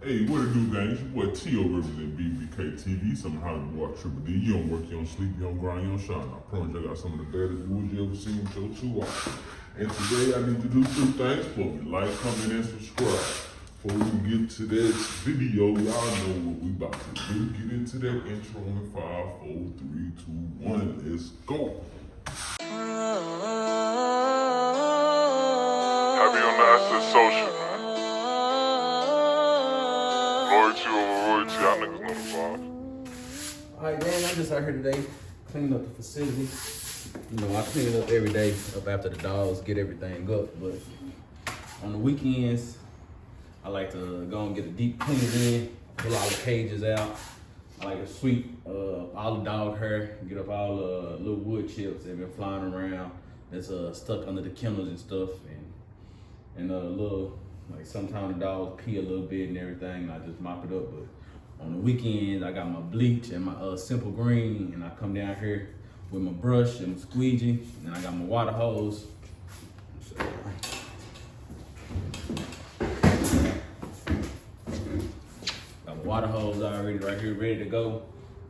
Hey, what it do, gang? It's your boy T.O. representing BBK TV. Somehow you watch Triple D. You don't work, you don't sleep, you don't grind, you don't shine. I promise you I got some of the baddest moves you ever seen with your 2 eyes. And today I need to do 2 things for me. Like, comment, and subscribe. Before we get to this video, y'all know what we about to do. Get into that intro in 5, 4, 3, 2, 1. Let's go. Happy on the asset social, man. Loyalty over royalty, y'all niggas know the vibe. Alright, man, I'm just out here today cleaning up the facility. You know, I clean it up every day, up after the dogs, get everything up. But on the weekends, I like to go and get a deep clean in, pull all the cages out. I like to sweep all the dog hair, get up all the little wood chips that have been flying around that's stuck under the kennels and stuff. And little, like sometimes the dogs pee a little bit and everything, and I just mop it up. But on the weekends, I got my bleach and my simple green, and I come down here with my brush and my squeegee, and I got my water hose. So, got my water hose already right here, ready to go.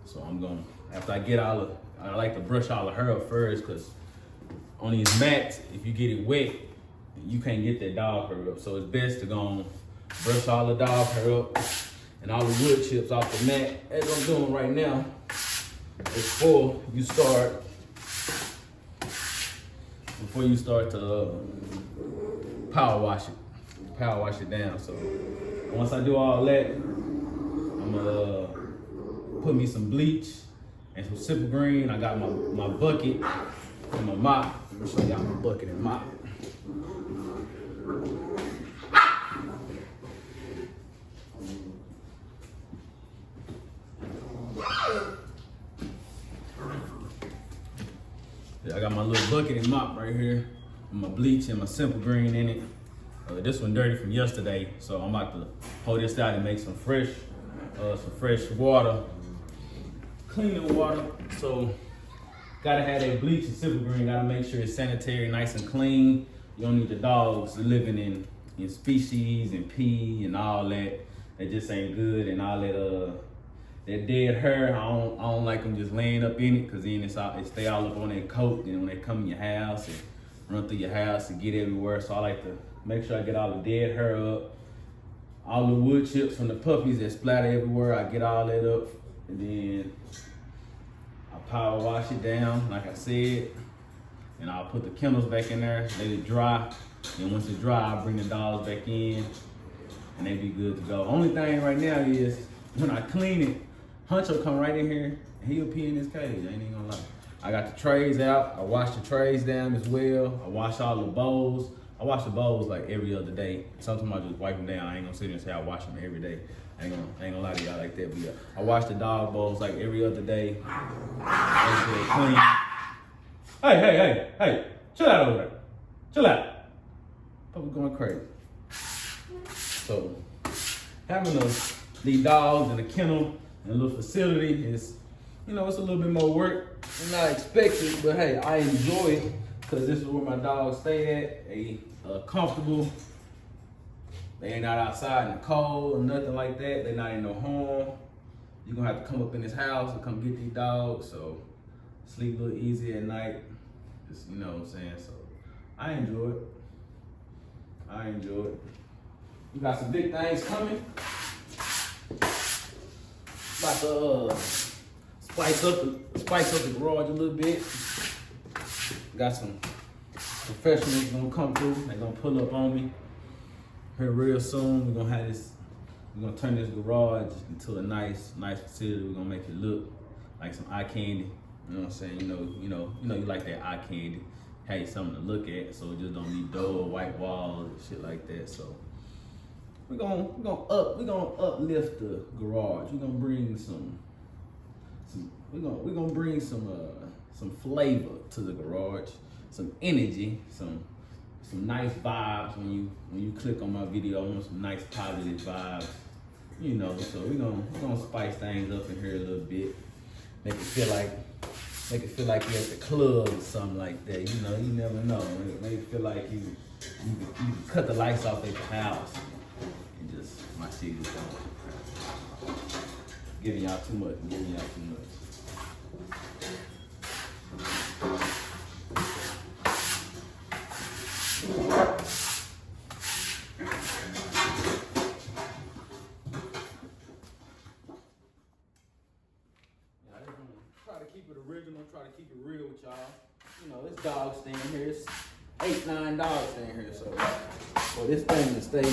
So I'm gonna, after I get I like to brush all the hair up first, because on these mats, if you get it wet, you can't get that dog hair up. So it's best to go and brush all the dog hair up and all the wood chips off the mat, as I'm doing right now, before you start to power wash it down. So once I do all that, I'm gonna put me some bleach and some simple green. I got my bucket and my mop. Let me show y'all my bucket and mop. I got my little bucket and mop right here with my bleach and my simple green in it. This one dirty from yesterday, so I'm about to hold this out and make some fresh water, cleaning water. So gotta have that bleach and simple green. Gotta make sure it's sanitary, nice and clean. You don't need the dogs living in species and pee and all that. That just ain't good. And all that dead hair, I don't like them just laying up in it, because then it stay all up on their coat. Then when they come in your house and run through your house and get everywhere. So I like to make sure I get all the dead hair up. All the wood chips from the puppies that splatter everywhere, I get all that up. And then I power wash it down, like I said. And I'll put the kennels back in there, let it dry. And once it's dry, I'll bring the dogs back in and they be good to go. Only thing right now is when I clean it, Huncho come right in here and he'll pee in his cage. I ain't even gonna lie. I got the trays out. I wash the trays down as well. I wash all the bowls. I wash the bowls like every other day. Sometimes I just wipe them down. I ain't gonna sit there and say I wash them every day. I ain't gonna lie to y'all like that. But yeah, I wash the dog bowls like every other day. Make sure they're clean. Hey, chill out over there. Chill out. Puppy going crazy. So having these dogs in a kennel and a little facility is, you know, it's a little bit more work than I expected, but hey, I enjoy it because this is where my dogs stay at. They comfortable. They ain't out outside in the cold or nothing like that. They're not in no harm. You're gonna have to come up in this house and come get these dogs, so sleep a little easy at night. Just, you know what I'm saying? So I enjoy it. We got some big things coming. About to spice up the garage a little bit. Got some professionals gonna come through. They're gonna pull up on me here real soon. We're gonna turn this garage into a nice facility. We're gonna make it look like some eye candy. You know what I'm saying? You know, you like that eye candy. Hey, something to look at, so it just don't be dull white walls and shit like that. So we're gonna uplift the garage. We're gonna bring some flavor to the garage, some energy, some nice vibes when you click on my video. I want some nice positive vibes, you know. So we're gonna spice things up in here a little bit, make it feel like you're at the club or something like that. You know, you never know. Make it feel like you cut the lights off at your house and just see this one. Giving y'all too much. Try to keep it original, try to keep it real with y'all. You know, this dog staying here. It's 8-9 dogs staying here, so for this thing to stay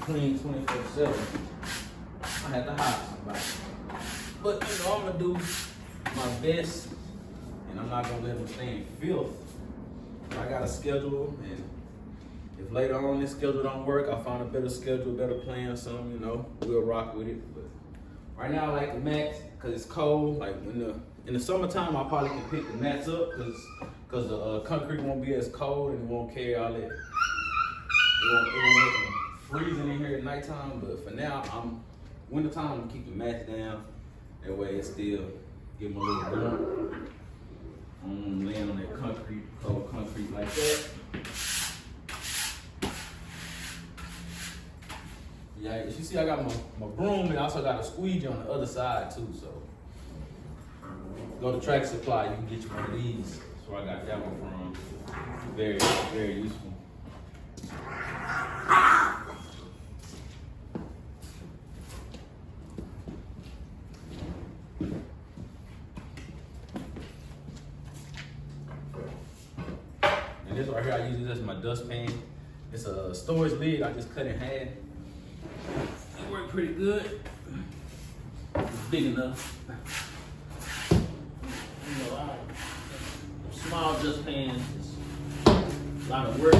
clean 24/7, I had to hire somebody. But you know, I'm gonna do my best, and I'm not gonna let them stay in filth. I got a schedule, and if later on this schedule don't work, I'll find a better schedule, better plan, something, you know, we'll rock with it. But right now I like the mats because it's cold. Like in the summertime, I probably can pick the mats up because the concrete won't be as cold and it won't carry all that. It won't make them freezing in here at nighttime. But for now, wintertime, I'm gonna keep the mats down. That way it still give them a little warmth. I'm laying on that concrete, cold concrete like that. Yeah, as you see, I got my broom and I also got a squeegee on the other side too. So go to Track Supply, you can get you one of these. That's where I got that one from. Very, very useful. And this right here, I use this as my dustpan. It's a storage lid I just cut in half. It worked pretty good. It's big enough. You know, small dustpans is a lot of work.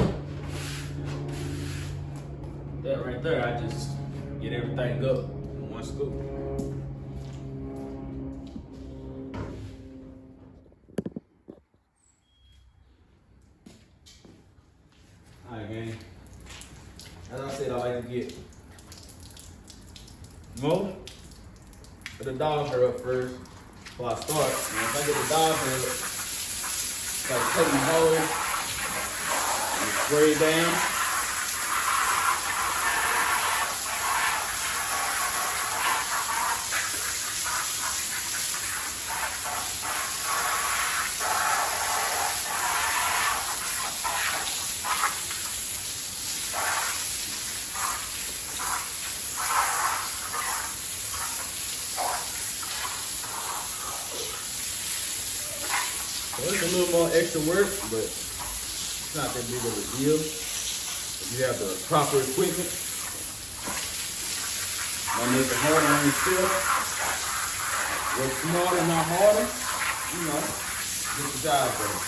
That right there, I just get everything up in one scoop. Alright, gang. As I said, I like to get most of the dog hair up first before I start. And if I get the dog hair up, I take my hose and spray it down. So it's a little more extra work, but it's not that big of a deal. If you have the proper equipment, might make it harder on yourself. Work smarter, not harder. You know, get the job done.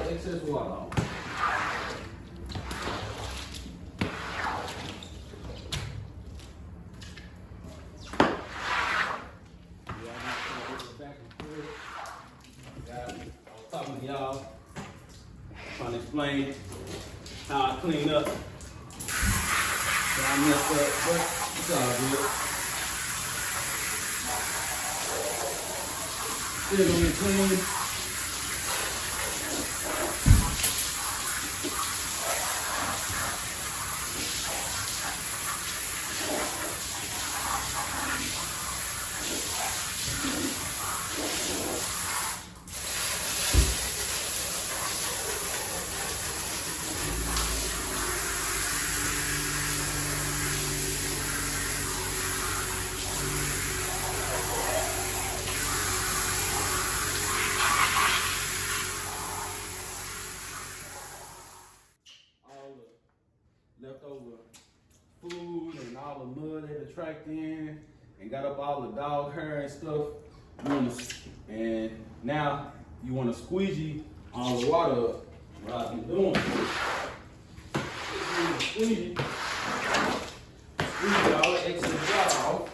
Excess water off. I was talking to y'all, trying to explain how I clean up. So I messed up, but it's all good. Still gonna get clean. Leftover food and all the mud they tracked in and got up all the dog hair and stuff. And now you want to squeegee all the water up. What I've been doing. Squeegee all the excess water off.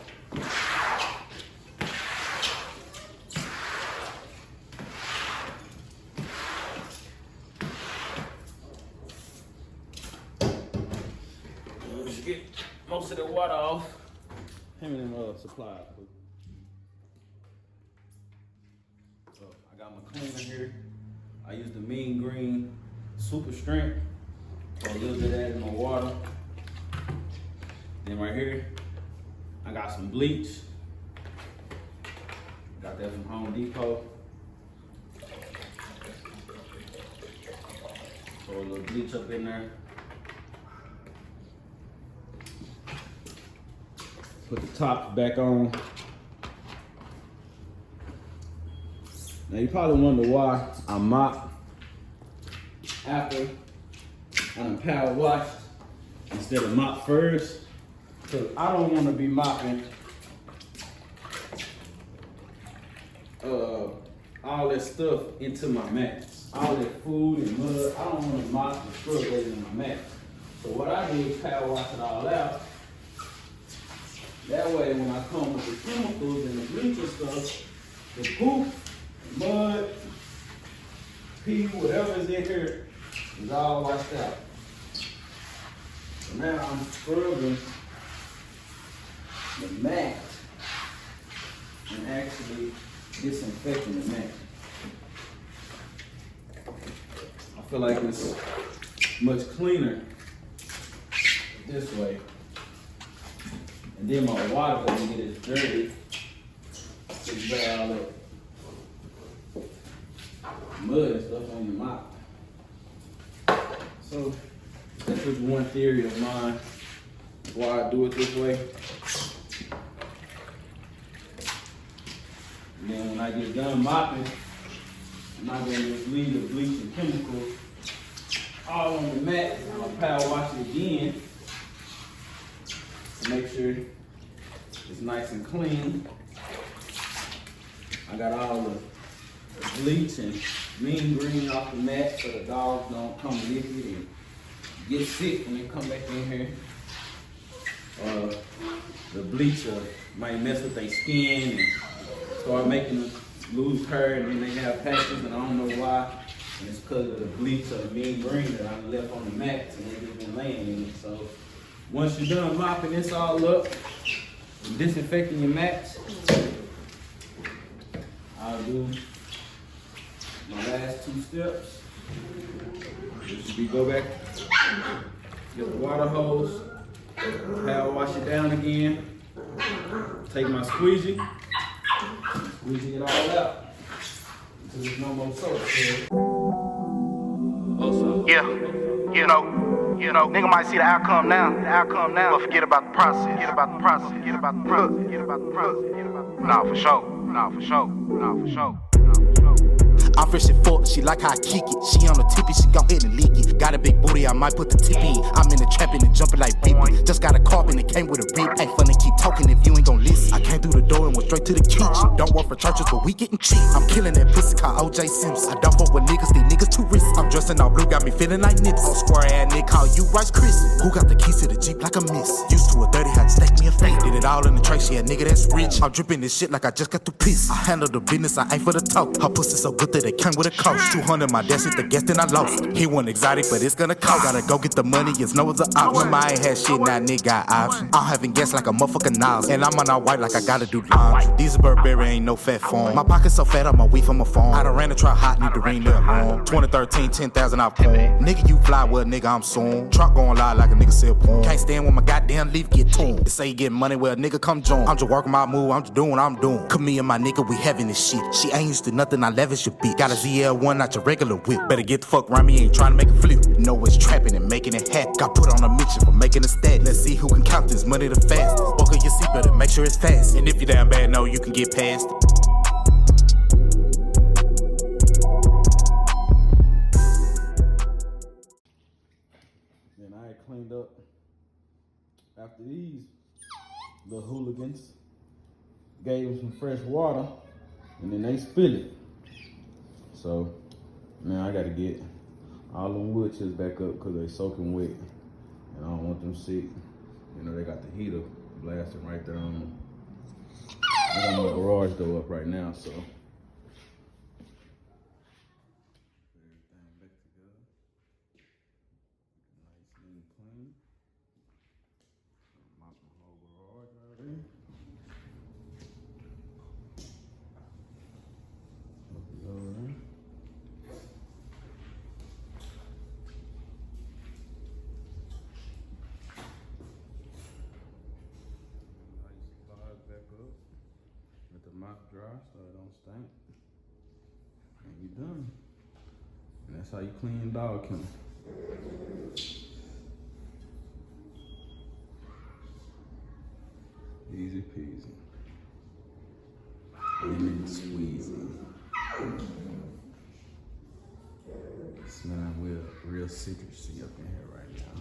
Get most of the water off. Him and them supplies. So I got my cleaner here. I use the Mean Green Super Strength. So a little bit of that in my water. Then right here, I got some bleach. Got that from Home Depot. Throw a little bleach up in there. Put the top back on. Now you probably wonder why I mop after I done power washed instead of mop first. Cause I don't want to be mopping all that stuff into my mats. All that food and mud, I don't want to mop and scrub that in my mats. So what I do is power wash it all out. That way, when I come with the chemicals and the bleach and stuff, the poop, mud, pee, whatever is in here, is all washed out. So now I'm scrubbing the mat and actually disinfecting the mat. I feel like it's much cleaner this way. And then my water doesn't get as dirty. It's got all that mud and stuff on your mop. So that's just one theory of mine why I do it this way. And then when I get done mopping, I'm not gonna just leave the bleach and chemicals all on the mat. I'll power wash it again to make sure it's nice and clean. I got all the bleach and Mean Green off the mat so the dogs don't come lick it and get sick when they come back in here. The bleach might mess with their skin and start making them lose hair, and then they have patches, and I don't know why. And it's because of the bleach or the Mean Green that I left on the mats, and they've just been laying in it. So once you're done mopping this all up, and disinfecting your mats, I'll do my last two steps. This should be go back, get the water hose, power wash it down again, take my squeegee, squeegee it all out until there's no more soap. Yeah, nigga might see the outcome now, but forget about the process, Nah, for sure. I'm fresh and fuck, she like how I kick it. She on the tippy, she gon' hit and leak it. Got a big booty, I might put the tip in. I'm in the trapping and jumping like Rippy. Just got a carbon, it came with a rip. Ain't funny, keep talking if you ain't gon' listen. I came through the door and went straight to the kitchen. Don't work for churches, but we getting cheap. I'm killing that pussy called O.J. Simpson. I don't fuck with niggas, these niggas too risky. I'm dressing all blue, got me feeling like nips. Oh, square ass nigga call you Rice Krispies. Who got the keys to the Jeep like a miss? Used to a 30, had to stake me a fake. Did it all in the trace, yeah, nigga that's rich. I'm dripping this shit like I just got through piss. I handle the business, I ain't for the talk. Her pussy so good that it came with a coach. 200, my dash is the guest and I lost. He want exotic, but it's gonna cost. Gotta go get the money, it's no other option. I ain't had shit, now nigga got options. I'm having gas like a motherfucking Nas. And I'm on all white like I gotta do laundry. These Burberry ain't no fat form. My pocket's so fat, I'm a weave from a phone. I done ran to try hot, need to ring that wrong. 2013, 10,000 off porn. Nigga, you fly, well, nigga, I'm soon. Truck going live like a nigga sell porn. Can't stand when my goddamn leaf get torn. They say you get money, well, nigga, come join. I'm just working my move, I'm just doing what I'm doing. Come me and my nigga, we having this shit. She ain't used to nothing, I lavish your bitch. Got a ZL1, not your regular whip. Better get the fuck around me, ain't trying to make a flip. No, it's trapping and making it happen. Got put on a mission for making a stat. Let's see who can count this money the fastest. Buckle your seatbelt and make sure it's fast. And if you damn bad, know you can get past it. Then I cleaned up after these little hooligans. Gave them some fresh water. and then they spill it. So now I gotta get all them wood chips back up because they soaking wet, and I don't want them sick. You know, they got the heater blasting right there on them. I got my garage door up right now, so. Everything back together. Nice and clean. Mop my whole garage already. Alright. Back up. Let the mop dry so it don't stink. And you're done. And that's how you clean dog kennel. Easy peasy. Lemon squeezy. Smelling real citrusy up in here right now.